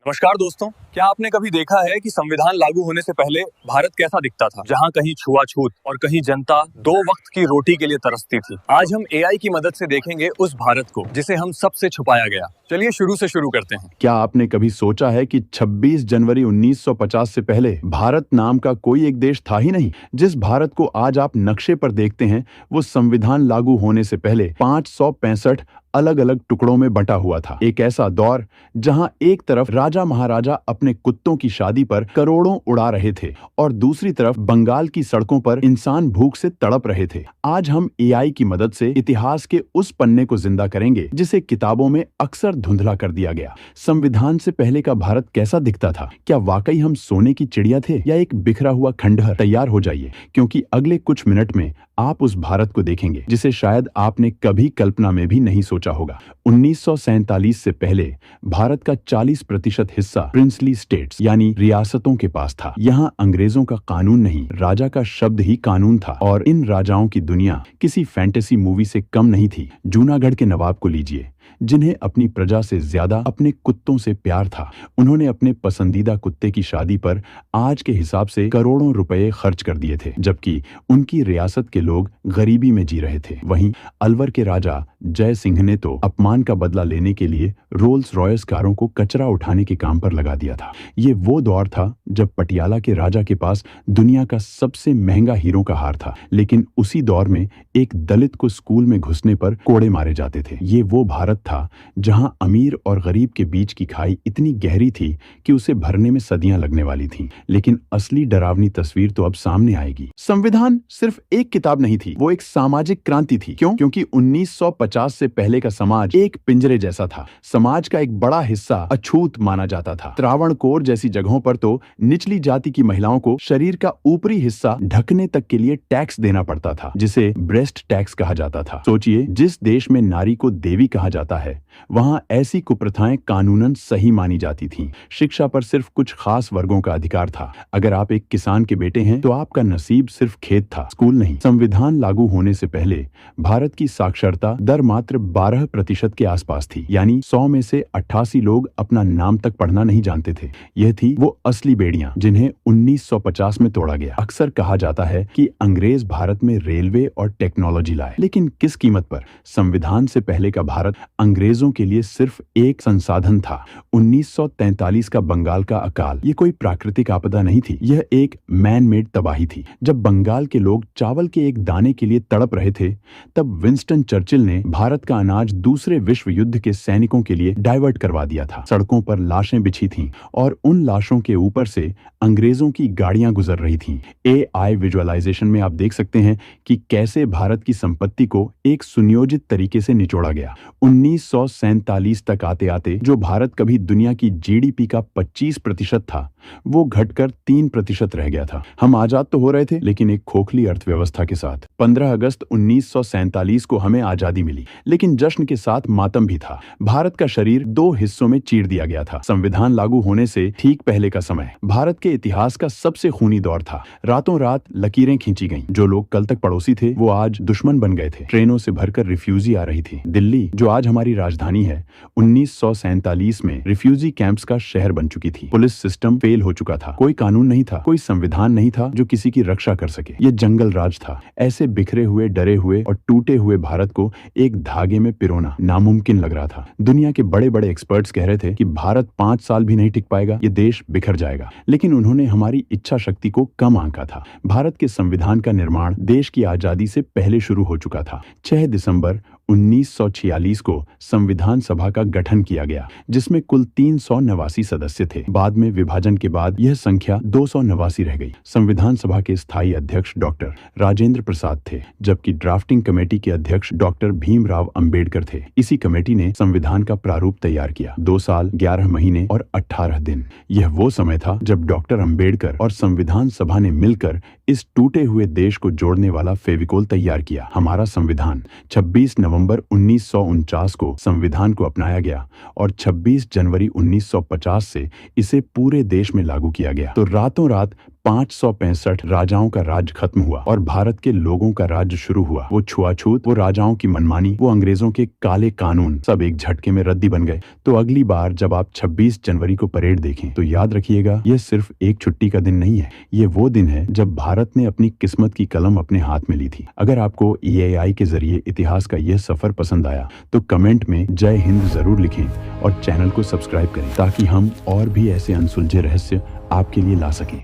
नमस्कार दोस्तों, क्या आपने कभी देखा है कि संविधान लागू होने से पहले भारत कैसा दिखता था, जहां कहीं छुआछूत और कहीं जनता दो वक्त की रोटी के लिए तरसती थी। आज हम एआई की मदद से देखेंगे उस भारत को जिसे हम सबसे छुपाया गया। चलिए शुरू से शुरू करते हैं। क्या आपने कभी सोचा है कि 26 जनवरी 1950 से पहले भारत नाम का कोई एक देश था ही नहीं। जिस भारत को आज आप नक्शे पर देखते हैं वो संविधान लागू होने से पहले 565 अलग अलग टुकड़ों में बंटा हुआ था। एक ऐसा दौर जहां एक तरफ राजा महाराजा अपने कुत्तों की शादी पर करोड़ों उड़ा रहे थे और दूसरी तरफ बंगाल की सड़कों पर इंसान भूख से तड़प रहे थे। आज हम एआई की मदद से इतिहास के उस पन्ने को जिंदा करेंगे जिसे किताबों में अक्सर धुंधला कर दिया गया। संविधान से पहले का भारत कैसा दिखता था? क्या वाकई हम सोने की चिड़िया थे या एक बिखरा हुआ खंडहर? तैयार हो जाइए, क्योंकि अगले कुछ मिनट में आप उस भारत को देखेंगे जिसे शायद आपने कभी कल्पना में भी नहीं सोचा होगा। 1947 से पहले भारत का 40% हिस्सा प्रिंसली स्टेट्स यानी रियासतों के पास था। यहाँ अंग्रेजों का कानून नहीं, राजा का शब्द ही कानून था और इन राजाओं की दुनिया किसी फैंटेसी मूवी से कम नहीं थी। जूनागढ़ के नवाब को लीजिए, जिन्हें अपनी प्रजा से ज्यादा अपने कुत्तों से प्यार था। उन्होंने अपने पसंदीदा कुत्ते की शादी पर आज के हिसाब से करोड़ों रुपए खर्च कर दिए थे, जबकि उनकी रियासत के लोग गरीबी में जी रहे थे। वहीं अलवर के राजा जय सिंह ने तो अपमान का बदला लेने के लिए रोल्स रॉयस कारों को कचरा उठाने के काम पर लगा दिया था। ये वो दौर था जब पटियाला के राजा के पास दुनिया का सबसे महंगा हीरों का हार था, लेकिन उसी दौर में एक दलित को स्कूल में घुसने पर कोड़े मारे जाते थे। ये वो भारत था जहां अमीर और गरीब के बीच की खाई इतनी गहरी थी कि उसे भरने में सदियां लगने वाली थीं। लेकिन असली डरावनी तस्वीर तो अब सामने आएगी। संविधान सिर्फ एक किताब नहीं थी, वो एक सामाजिक क्रांति थी। क्यों? क्योंकि 1950 से पहले का समाज एक पिंजरे जैसा था। समाज का एक बड़ा हिस्सा अछूत माना जाता था। त्रावणकोर जैसी जगहों पर तो निचली जाति की महिलाओं को शरीर का ऊपरी हिस्सा ढकने तक के लिए टैक्स देना पड़ता था, जिसे ब्रेस्ट टैक्स कहा जाता था। सोचिए, जिस देश में नारी को देवी कहा जाता है वहां ऐसी कुप्रथाएं कानूनन सही मानी जाती थीं। शिक्षा पर सिर्फ कुछ खास वर्गों का अधिकार था। अगर आप एक किसान के बेटे हैं तो आपका नसीब सिर्फ खेत था, स्कूल नहीं। संविधान लागू होने से पहले भारत की साक्षरता दर मात्र 12% के आसपास थी, यानी 100 में से 88 लोग अपना नाम तक पढ़ना नहीं जानते थे। यह थी वो असली बेड़ियां जिन्हें 1950 में तोड़ा गया। अक्सर कहा जाता है कि अंग्रेज भारत में रेलवे और टेक्नोलॉजी लाए, लेकिन किस कीमत पर? संविधान से पहले का भारत अंग्रेजों के लिए सिर्फ एक संसाधन था। 1943 का बंगाल का अकाल ये कोई प्राकृतिक आपदा नहीं थी, यह एक मैन मेड तबाही थी। जब बंगाल के लोग चावल के एक दाने के लिए तड़प रहे थे, तब विंस्टन चर्चिल ने भारत का अनाज दूसरे विश्व युद्ध के सैनिकों के लिए डाइवर्ट करवा दिया था। सड़कों पर लाशें बिछी थीं और उन लाशों के ऊपर से अंग्रेजों की गाड़ियां गुजर रही थीं। एआई विजुअलाइजेशन में आप देख सकते हैं कि कैसे भारत की संपत्ति को एक सुनियोजित तरीके से निचोड़ा गया। 1947 तक आते आते जो भारत कभी दुनिया की जीडीपी का 25% था, वो घटकर 3% रह गया था। हम आजाद तो हो रहे थे, लेकिन एक खोखली अर्थव्यवस्था के साथ। 15 अगस्त 1947 को हमें आजादी मिली, लेकिन जश्न के साथ मातम भी था। भारत का शरीर दो हिस्सों में चीर दिया गया था। संविधान लागू होने से ठीक पहले का समय भारत के इतिहास का सबसे खूनी दौर था। रातों रात लकीरें खींची गईं। जो लोग कल तक पड़ोसी थे वो आज दुश्मन बन गए थे। ट्रेनों से भरकर रिफ्यूजी आ रही थी। दिल्ली, जो आज हमारी राजधानी है, 1947 में रिफ्यूजी कैंप्स का शहर बन चुकी थी। पुलिस सिस्टम फेल हो चुका था। कोई कानून नहीं था, कोई संविधान नहीं था जो किसी की रक्षा कर सके। ये जंगल राज था। ऐसे बिखरे हुए, डरे हुए और टूटे हुए भारत को एक धागे में पिरोना नामुमकिन लग रहा था। दुनिया के बड़े बड़े एक्सपर्ट्स कह रहे थे कि भारत 5 साल भी नहीं टिक पाएगा, ये देश बिखर जाएगा। लेकिन उन्होंने हमारी इच्छा शक्ति को कम आंका था। भारत के संविधान का निर्माण देश की आजादी से पहले शुरू हो चुका था। 6 दिसंबर 1946 को संविधान सभा का गठन किया गया, जिसमें कुल 389 सदस्य थे। बाद में विभाजन के बाद यह संख्या 289 रह गई। संविधान सभा के स्थायी अध्यक्ष डॉक्टर राजेंद्र प्रसाद थे, जबकि ड्राफ्टिंग कमेटी के अध्यक्ष डॉक्टर भीमराव अंबेडकर थे। इसी कमेटी ने संविधान का प्रारूप तैयार किया। 2 साल 11 महीने और 18 दिन। यह वो समय था जब डॉक्टर अंबेडकर और संविधान सभा ने मिलकर इस टूटे हुए देश को जोड़ने वाला फेविकोल तैयार किया। हमारा संविधान 26 नवंबर 1949 को संविधान को अपनाया गया और 26 जनवरी 1950 से इसे पूरे देश में लागू किया गया। तो रातों रात 565 राजाओं का राज खत्म हुआ और भारत के लोगों का राज्य शुरू हुआ। वो छुआछूत, वो राजाओं की मनमानी, वो अंग्रेजों के काले कानून सब एक झटके में रद्दी बन गए। तो अगली बार जब आप 26 जनवरी को परेड देखें तो याद रखिएगा, यह सिर्फ एक छुट्टी का दिन नहीं है, ये वो दिन है जब भारत ने अपनी किस्मत की कलम अपने हाथ में ली थी। अगर आपको EAI के जरिए इतिहास का यह सफर पसंद आया तो कमेंट में जय हिंद जरूर लिखें और चैनल को सब्सक्राइब करें ताकि हम और भी ऐसे अनसुलझे रहस्य आपके लिए ला सकें।